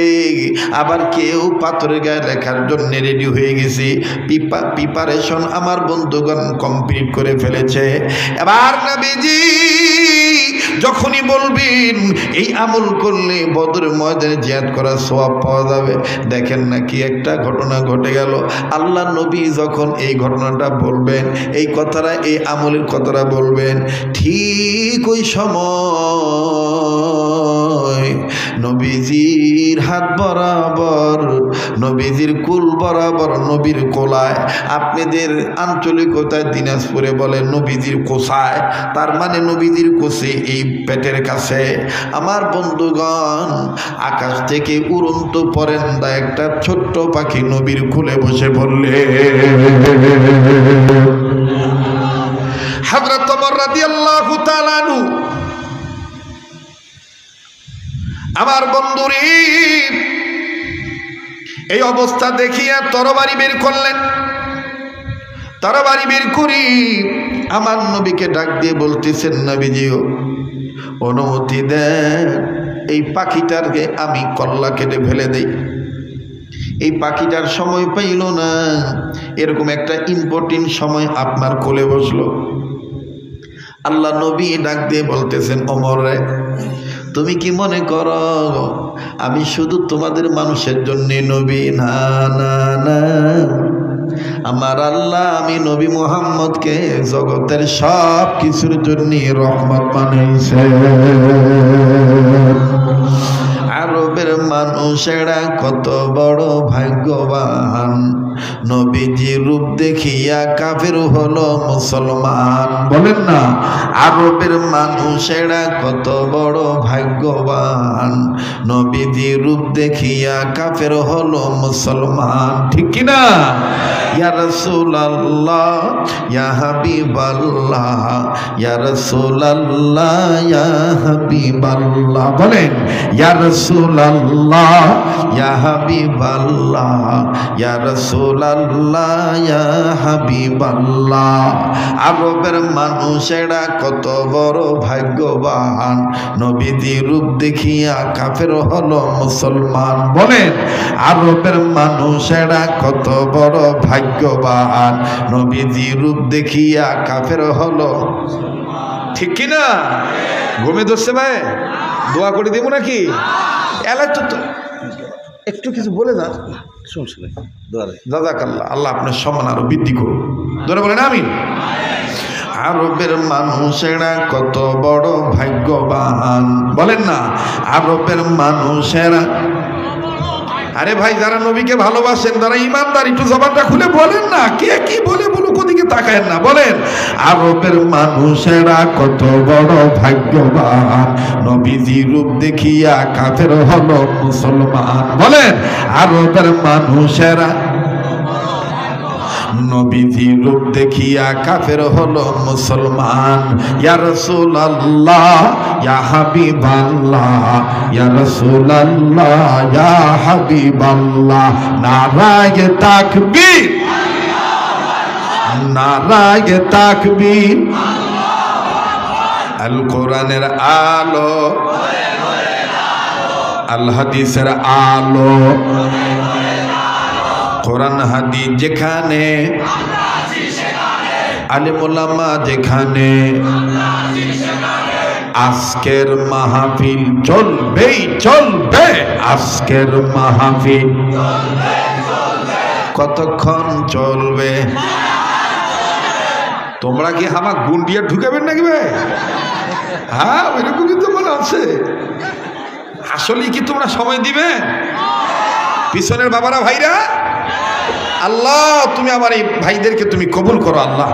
S1: আবার কেউ পাথরের গায়ে লেখার জন্য রেডি হয়ে গেছে। প্রিপারেশন আমার বন্ধুগণ কমপ্লিট করে ফেলেছে। এবার নবীজি যখনই বলবেন এই আমল করলে বদরের ময়দানে জিহাদ করার সওয়াব পাওয়া যাবে, দেখেন না কি একটা ঘটনা ঘটে গেল। আল্লাহ নবী যখন এই ঘটনাটা বলবেন, এই কথাটা, এই আমলের কথাটা বলবেন, ঠিক ওই সময় নবীজির হাত বরাবর, নবীজির কুল বরাবর, নবীর কোলায়, আপনাদের আঞ্চলিকতায় দিনাজপুরে বলে নবীজির কোষায়, তার মানে নবীজির কোষে, এই পেটের কাছে। আমার বন্ধুগণ, আকাশ থেকে উড়ন্ত পরেন্দা একটা ছোট্ট পাখি নবীর কুলে বসে পড়লে। হযরত ওমর রাদিয়াল্লাহু তাআলা আনহু আমার বন্ধুরে এই অবস্থা দেখিয়া তরবারি বের করলেন। তরবারি বের করি আমার নবীকে ডাক দিয়ে বলতেছেন, নবীজিও অনুমতি দেন এই পাখিটারকে আমি কল্লা কেটে ফেলে দেই। এই পাখিটার সময় পাইল না, এরকম একটা ইম্পর্টেন্ট সময় আপনার কোলে বসলো। আল্লাহ নবী ডাক দিয়ে বলতেছেন, ওমর রে, তুমি কি মনে করো আমি শুধু তোমাদের মানুষের জন্য নবী? না না না, আমার আল্লাহ আমি নবী মুহাম্মদকে জগতের সব কিছুর জন্য রহমত বানাইছে। আরবের মানুষেরা কত বড় ভাগ্যবান, নবীজি রূপ দেখিয়া কাফের হলো মুসলমান। বলেন না, আরবের মানুষেরা কত বড় ভাগ্যবান, নবীজি রূপ দেখিয়া কাফের হলো মুসলমান। ঠিক কি না? ইয়া রাসূলুল্লাহ, ইয়া হাবিবাল্লাহ, ইয়া রাসূলুল্লাহ, ইয়া হাবিবাল্লাহ। বলেন, ইয়া রাসূলুল্লাহ, ইয়া হাবিবাল্লাহ, ইয়া রাসূলুল্লাহ, ইয়া হাবিবাল্লাহ। আরবের মানুষেরা কত বড় ভাগ্যবান, নবীজি রূপ দেখিয়া কাফের হলো মুসলমান। বলেন, আরবের মানুষেরা কত বড় ভাগ্যবান, নবীজি রূপ দেখিয়া কাফের হলো। ঠিক কি না? ঘুমে ধরছে ভাই, দোয়া করে দেবো নাকি? এলা তো একটু কিছু বলে না, শুনছিলেন জাযাকাল্লাহ, আল্লাহ আপনার সম্মান আরো বৃদ্ধি করুন। ধরে বলেন আমিন। আরবের মানুষেরা কত বড় ভাগ্যবান, বলেন না, আরবের মানুষেরা। আরে ভাই, যারা নবীকে ভালোবাসেন, যারা ইমানদার, একটু জবানটা খুলে বলেন না, কে কি বলে বলুক, ওদিকে তাকায়েন না। বলেন, আরবের মানুষেরা কত বড় ভাগ্যবান, নবীজি রূপ দেখিয়া কাফের হলো মুসলমান। বলেন, আরবের মানুষেরা নবীজি রূপ দেখিয়া কাফের হলো মুসলমান। ইয়া রাসূলুল্লাহ, ইয়া হাবিবাল্লাহ, ইয়া রাসূলুল্লাহ, ইয়া হাবিবাল্লাহ। নারায়ে তাকবীর, নারায়ে তাকবীর। আল কোরআনের আলো, আল হাদিসের আলো, কোরআন হাদিস যেখানে, আলেম ওলামা যেখানে, আজকের মাহফিল চলবেই চলবে, আজকের মাহফিল কতক্ষণ চলবে? তোমরা কি আমার গুন্ডিয়া ঢুকাবেন নাকি ভাই? হ্যাঁ, ওইরকমই তো মনে আছে। আসলে কি তোমরা সময় দিবে? পিছনের বাবারা, ভাইরা, আল্লাহ তুমি আমার এই ভাইদেরকে তুমি কবুল করো আল্লাহ।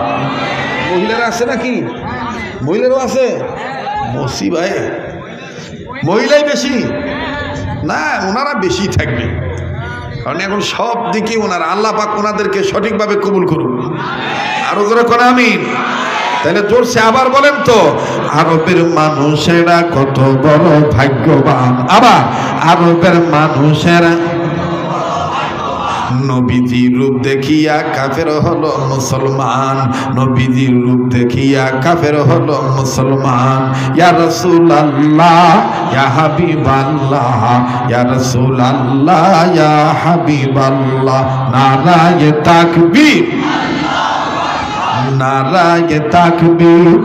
S1: মহিলারা আছে নাকি? মহিলারও আছে? মসি ভাই, মহিলাই বেশি না, ওনারা বেশি থাকবে, কারণ এখন সব দিকে ওনারা, আল্লাহ পাক ওনাদেরকে সঠিকভাবে কবুল করুন। আরো জোরে করে আমিন। তাহলে জোরসে আবার বলেন তো, আরবের মানুষেরা কত বড় ভাগ্যবান। আবার আরবের মানুষেরা নবীজির রূপ দেখিয়া কাফের হলো মুসলমান, নবীজির রূপ দেখিয়া কাফের হলো মুসলমান। ইয়া রাসূলুল্লাহ ইয়া হাবিবাল্লাহ, ইয়া রাসূলুল্লাহ ইয়া হাবিবাল্লাহ। নারায়ে তাকবীর, নারায়ে তাকবীর।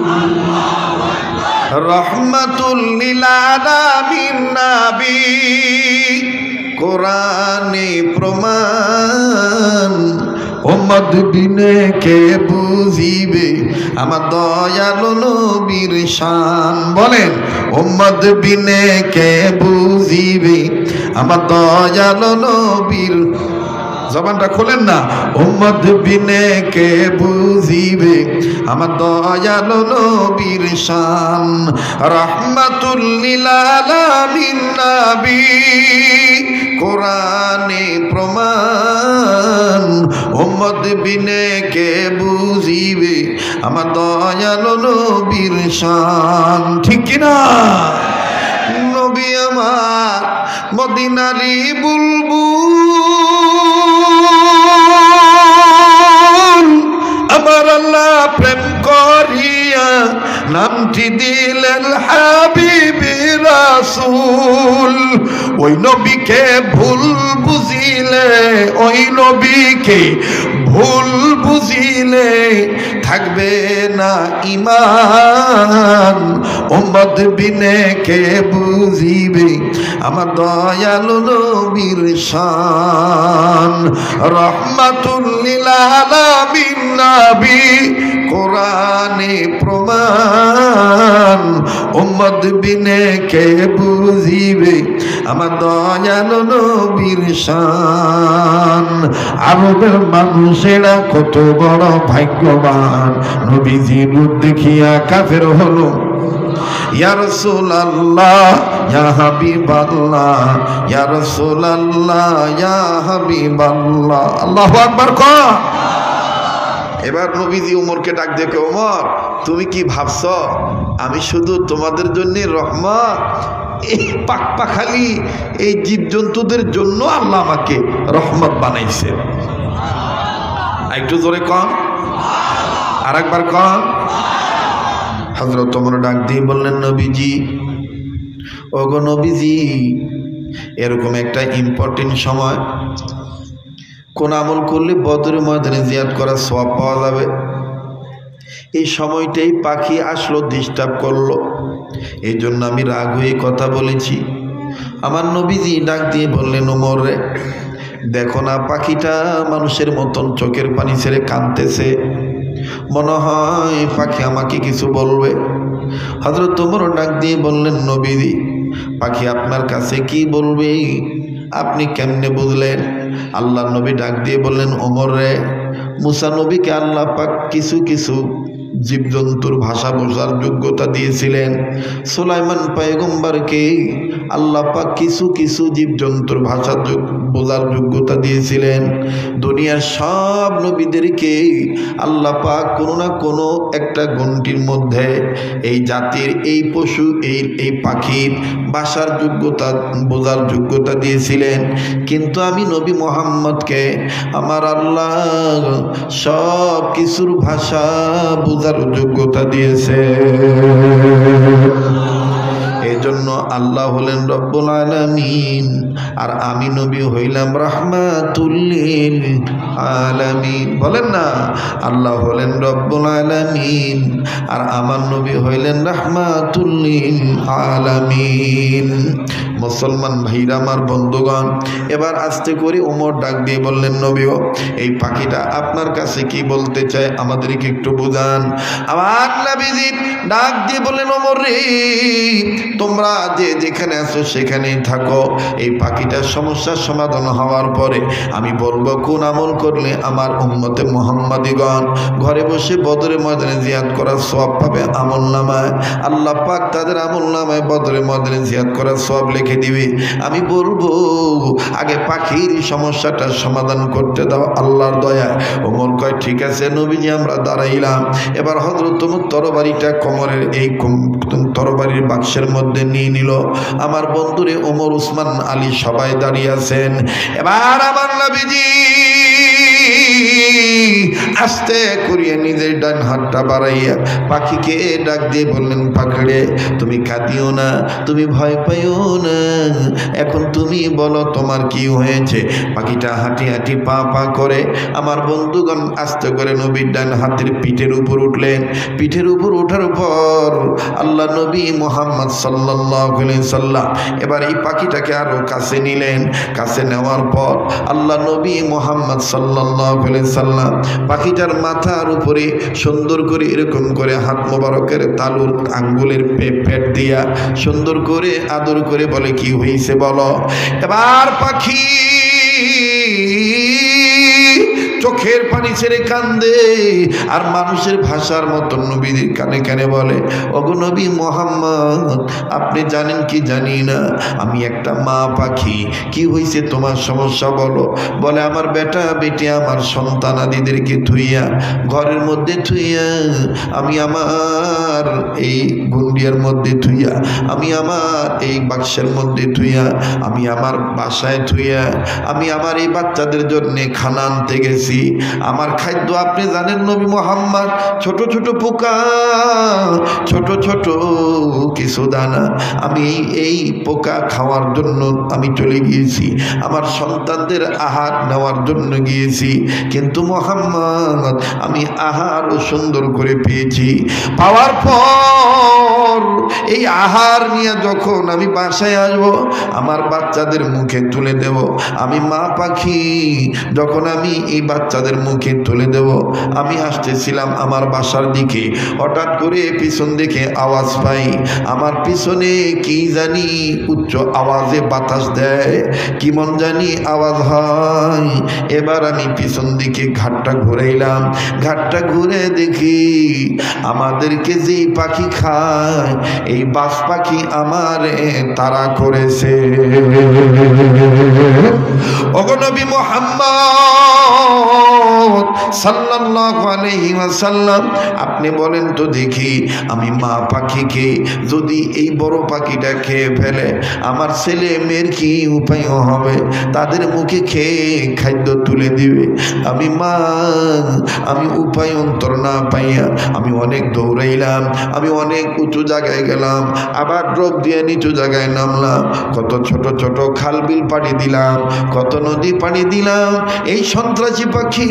S1: রহমাতুল লিল আলামিন নবী, কোরআনে প্রমাণ। উম্মত বিনে কে বুঝিবে আমার দয়ালু নবীর শান। বলেন, উম্মত বিনে কে বুঝিবে আমার দয়ালু নবীর। জবানটা খোলেন না। উম্মত বিনে কে বুঝিবে আমার দয়ালু নবীর শান। রাহমাতুল লিল আলামিন নবী, কোরআনে প্রমাণ। উম্মত বিনে কে বুঝিবে আমার দয়ালু নবীর শান। ঠিক কিনা? নবী আমার মদিনারি বুলবুল, আমার আল্লাহ প্রেম করিয়া নামটি দিলেন হাবিবি রাসূল। ওই নবীকে ভুল বুঝিলে, ওই নবীকে ভুল বুঝিলে থাকবে না ঈমান। উম্মত বিনে কে বুঝিবে আমার দয়ালু নবীর শান। রহমাতুল লিল আলামিন নবী, কোরআনে প্রমাণ। উম্মত বিনে কে বুঝিবে আমার দয়ালু নবীর শান। আরবের মানুষেরা কত বড় ভাগ্যবান, নবীজির রূপ দেখিয়া কাফের হলো। ইয়া রাসূলুল্লাহ ইয়া হাবিবাল্লাহ, ইয়া রাসূলুল্লাহ ইয়া হাবিবাল্লাহ। আল্লাহু আকবার কও। এবার নবীজি উমরকে ডাক দেখে, ওমর তুমি কি ভাবছ আমি শুধু তোমাদের জন্য রহমত? এই পাকপাখালি এই জীবজন্তুদের জন্য আল্লাহ আমাকে রহমত বানাইছে। একটু জোরে কন, আর একবার কন। হযরত ওমর ডাক দিয়ে বললেন, নবীজি, ওগো নবীজি, এরকম একটা ইম্পর্টেন্ট সময়, কোন আমল করলে বদরের ময়দানে জিয়াদ করার সওয়াব পাওয়া যাবে, এই সময়টাই পাখি আসলো, ডিস্টার্ব করলো, এই জন্য আমি রাগ হয়ে কথা বলেছি। আমার নবীজি ডাক দিয়ে বললেন, ওমর রে, দেখো না পাখিটা মানুষের মতন চোখের পানি ছেড়ে কাঁদতেছে, মনে হয় পাখি আমাকে কিছু বলবে। হযরত ওমর ডাক দিয়ে বললেন, নবীজি, পাখি আপনার কাছে কি বলবে আপনি কেমনে বুঝলেন? আল্লাহ নবী ডাক দিয়ে বললেন, ওমর রে, মুসা নবীকে আল্লাহ পাক কিছু কিছু জীবজন্তুর ভাষা বোঝার যোগ্যতা দিয়েছিলেন। সুলাইমান পয়গম্বরকে আল্লাহ পাক কিছু কিছু জীবজন্তুর ভাষা বোঝার যোগ্যতা দিয়েছিলেন। দুনিয়ার সব নবীদেরকে আল্লাহ পাক কোনো না কোনো একটা গণ্ডির মধ্যে এই জাতির এই পশু এই পাখির ভাষার যোগ্যতা বোঝার যোগ্যতা দিয়েছিলেন। কিন্তু আমি নবী মুহাম্মদকে আমার আল্লাহ সব কিছুর ভাষা বোঝার যোগ্যতা দিয়েছে। এই জন্য আল্লাহ হলেন রব্বুল আলামিন, আর আমি নবী হইলাম রাহমাতুল লিল আলামিন। বলেন না, আল্লাহ হলেন রব্বুল আলামিন আর আমার নবী হইলেন রাহমাতুল লিল আলামিন। মুসলমান ভাইরা আমার, বন্ধুগণ, এবার আস্তে করে ওমর ডাক দিয়ে বললেন, নবীও এই পাখিটা আপনার কাছে কি বলতে চায় আমাদেরকে একটু বুঝান। আমার নবীজি ডাক দিয়ে বললেন, ওমর রে, তোমরা যে যেখানে আছো সেখানেই থাকো। এই পাখিটার সমস্যার সমাধান হওয়ার পরে আমি বলবো কোন আমল করলে আমার উম্মতে মুহাম্মাদিগণ ঘরে বসে বদরের ময়দানে জিয়াদ করার সওয়াব পাবে আমলনামায়। আল্লাহ পাক তাদের আমলনামায় বদরের ময়দানে জিয়াদ করার সওয়াব লিখে দিবে। আমি বলবো আগে পাখির সমস্যাটার সমাধান করতে দাও আল্লাহর দয়া। ওমর কয় ঠিক আছে নবীজি, আমরা দাঁড়াইলাম। এবার হযরত ওমর তরবারিটা কোমরের এই তরবারির বাক্সের মধ্যে নিয়ে নিল। আমার বন্ধুরে ওমর, উসমান, আলী সবাই দাঁড়িয়ে আছেন। এবার আমার নবীজি আস্তে করিয়ে নিজের ডান হাতটা বাড়াইয়া পাখিকে ডাক দিয়ে বললেন, পাখিরে তুমি কাঁদিও না, তুমি ভয় পাইও না, এখন তুমি বলো তোমার কি হয়েছে। পাখিটা হাঁটি হাঁটি পা পা করে আমার বন্ধুগণ আস্তে করে নবীর ডান হাতের পিঠের উপর উঠলেন। পিঠের উপর ওঠার পর আল্লাহ নবী মুহাম্মদ সাল্লাল্লাহু আলাইহি সাল্লাম এবার এই পাখিটাকে আরো কাছে নিলেন। কাছে নেওয়ার পর আল্লাহ নবী মুহাম্মদ সাল্লাল্লাহু আলাইহি সাল্লাম পাখিটার মাথার উপরে সুন্দর করে এরকম করে হাত মোবারকের তালুর আঙ্গুলের পেট দিয়া সুন্দর করে আদর করে বলে, কি হয়েছে বলো। এবার পাখি চোখের পানি ছেড়ে কান্দে আর মানুষের ভাষার মতন নবীর কানে কানে বলে, ওগো নবী মুহাম্মদ, আপনি জানেন কি জানি না আমি একটা মা পাখি, কি হয়েছে তোমার সমস্যা বলো। বলে, আমার বেটা বেটি আমার সন্তানাদিদেরকে থুইয়া ঘরের মধ্যে থুইয়া, আমি আমার এই গুন্ডিয়ার মধ্যে থুইয়া, আমি আমার এই বাক্সের মধ্যে থুইয়া, আমি আমার বাসায় থুইয়া, আমি আমার এই বাচ্চাদের জন্য খানা আনতে গেছি। আমার খাদ্য আপনি জানেন নবী মুহাম্মদ, ছোট ছোট পোকা, ছোট ছোট কিছু দানা, আমি এই পোকা খাওয়ার জন্য আমি চলে গিয়েছি, আমার সন্তানদের আহার নেওয়ার জন্য গিয়েছি, কিন্তু মুহাম্মদ আমি আহারও সুন্দর করে পেয়েছি। পাওয়ার পর এই আহার নিয়ে যখন আমি বাসায় আসবো, আমার বাচ্চাদের মুখে তুলে দেব, আমি মা পাখি যখন আমি এই বাচ্চাদের মুখে তুলে দেব, আমি আসতেছিলাম আমার বাসার দিকে, হঠাৎ করে পিছন দিকে আওয়াজ পাই, আমার পিছনে কি জানি উচ্চ আওয়াজে বাতাস দেয়, কেমন জানি আওয়াজ হয়। এবার আমি পিছন দিকে ঘাটটা ঘুরাইলাম, ঘাটটা ঘুরে দেখি আমাদেরকে যেই পাখি খায় এই বাজ পাখি আমারে তাড়া করেছে। ওগো নবী মুহাম্মদ সাল্লাল্লাহু আলাইহি ওয়াসাল্লাম, আপনি বলেন তো দেখি, আমি মা পাখিকে যদি এই বড় পাখিটা খেয়ে ফেলে আমার ছেলে মেয়ের কি উপায় হবে? তাদের মুখে খেয়ে খাদ্য তুলে দিবে। আমি মা, আমি উপায় অন্তর না পাইয়া আমি অনেক দৌড়াইলাম, আমি অনেক উঁচু জায়গায় গেলাম, আবার ড্রপ দিয়ে নিচু জায়গায় নামলাম, কত ছোট ছোট খাল বিল পানি দিলাম, কত নদী পানি দিলাম, এই সন্ত্রাসী পাখি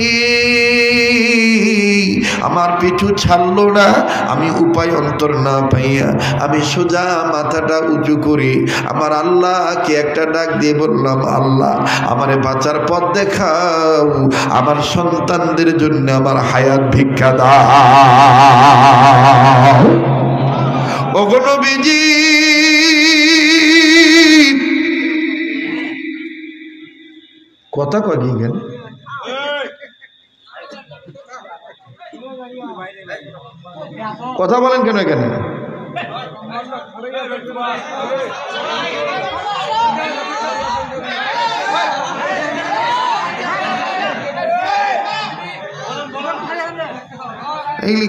S1: আমার পিছু ছাড়লো না। আমি উপায় অন্তর না পাইয়া আমি সোজা মাথাটা উঁচু করি আমার আল্লাহকে একটা ডাক দিয়ে বললাম, আল্লাহ আমারে বাঁচার পথ দেখাও, আমার সন্তানদের জন্য আমার হায়াত ভিক্ষা দাও। ওগো নবীজি, কথা কয় কি গেল, কথা বলেন কেন এখানে?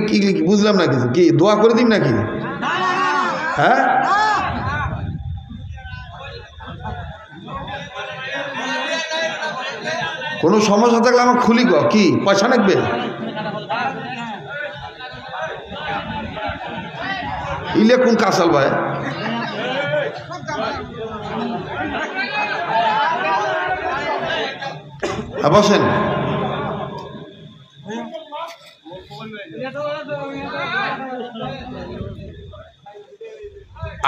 S1: কি বুঝলাম না কিছু, কি দোয়া করে দিন নাকি? হ্যাঁ, কোনো সমস্যা থাকলে আমার খুলি গো, কি পয়সা লাগবে? ইলে কোন কাসাল ভাই বসেন।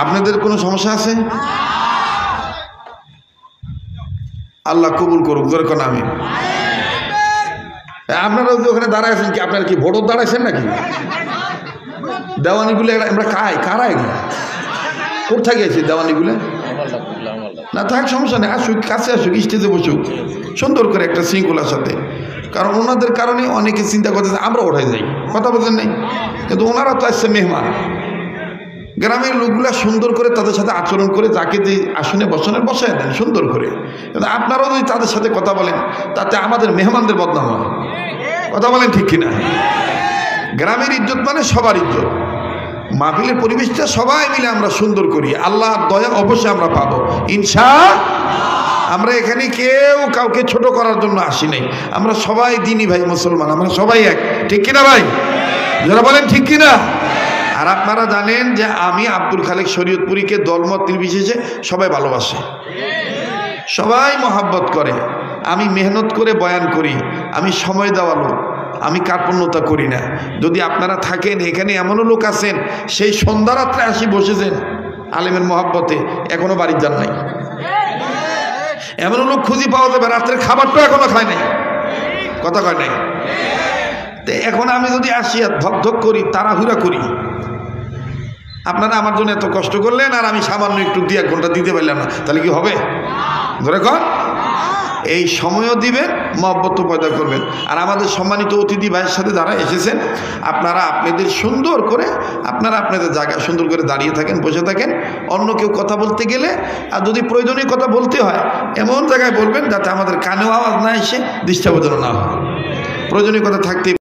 S1: আপনাদের কোনো সমস্যা আছে? আল্লাহ কবুল করুক, দরকার আমি। আপনারা ওখানে দাঁড়াইছেন কি? আপনারা কি ভোটর দাঁড়াইছেন নাকি? দেওয়ানিগুলো আমরা কারা এগুলো? কোথায় গেছে দেওয়ানিগুলো? না থাক, সমস্যা নেই, আসুক, কাছে আসুক, স্টেজে বসুক সুন্দর করে একটা শৃঙ্খলার সাথে। কারণ ওনাদের কারণে অনেকে চিন্তা করতেছে আমরা ওঠাই যাই, কথা বলছেন নেই, কিন্তু ওনারা তো আসছে মেহমান। গ্রামের লোকগুলা সুন্দর করে তাদের সাথে আচরণ করে যাকে যে আসনে বসানোর বসায় দেন সুন্দর করে। কিন্তু আপনারাও যদি তাদের সাথে কথা বলেন তাতে আমাদের মেহমানদের বদনাম হয়। কথা বলেন ঠিক কিনা? গ্রামের ইজ্জত মানে সবার ইজ্জত। মাহফিলের পরিবেশটা সবাই মিলে আমরা সুন্দর করি, আল্লাহর দয়া অবশ্যই আমরা পাবো ইনশাআল্লাহ। আমরা এখানে কেউ কাউকে ছোট করার জন্য আসি নাই, আমরা সবাই দিনী ভাই, মুসলমান, আমরা সবাই এক, ঠিক কিনা ভাই? যারা বলেন ঠিক কিনা? আর আপনারা জানেন যে আমি আব্দুল খালেক শরীয়তপুরীকে দলমত নির্বিশেষে সবাই ভালোবাসে, সবাই মহাব্বত করে। আমি মেহনত করে বয়ান করি, আমি সময় দেওয়া লোক, আমি কার্পণ্যতা করি না। যদি আপনারা থাকেন এখানে, এমনও লোক আছেন সেই সন্ধ্যা রাত্রে আসি বসেছেন আলেমের মহাব্বতে, এখনো বাড়ির যান নাই। এমনও লোক খুঁজি পাওয়া যাবে রাত্রের খাবারটা এখনো খায় নাই, কথা কয় নাই। তো এখন আমি যদি আসি আর ধকধক করি, তাড়াহুড়া করি, আপনারা আমার জন্য এত কষ্ট করলেন আর আমি সামান্য একটু 2-1 ঘন্টা দিতে পারলাম না, তাহলে কি হবে? ধরে কন, এই সময়ও দিবেন, মহব্বত পয়দা করবেন। আর আমাদের সম্মানিত অতিথি ভাইয়ের সাথে যারা এসেছেন, আপনারা আপনাদের সুন্দর করে আপনাদের জায়গায় সুন্দর করে দাঁড়িয়ে থাকেন, বসে থাকেন। অন্য কেউ কথা বলতে গেলে আর যদি প্রয়োজনীয় কথা বলতে হয় এমন জায়গায় বলবেন যাতে আমাদের কানেও আওয়াজ না এসে ডিস্টার্ব যেন না হয়। প্রয়োজনীয় কথা থাকতে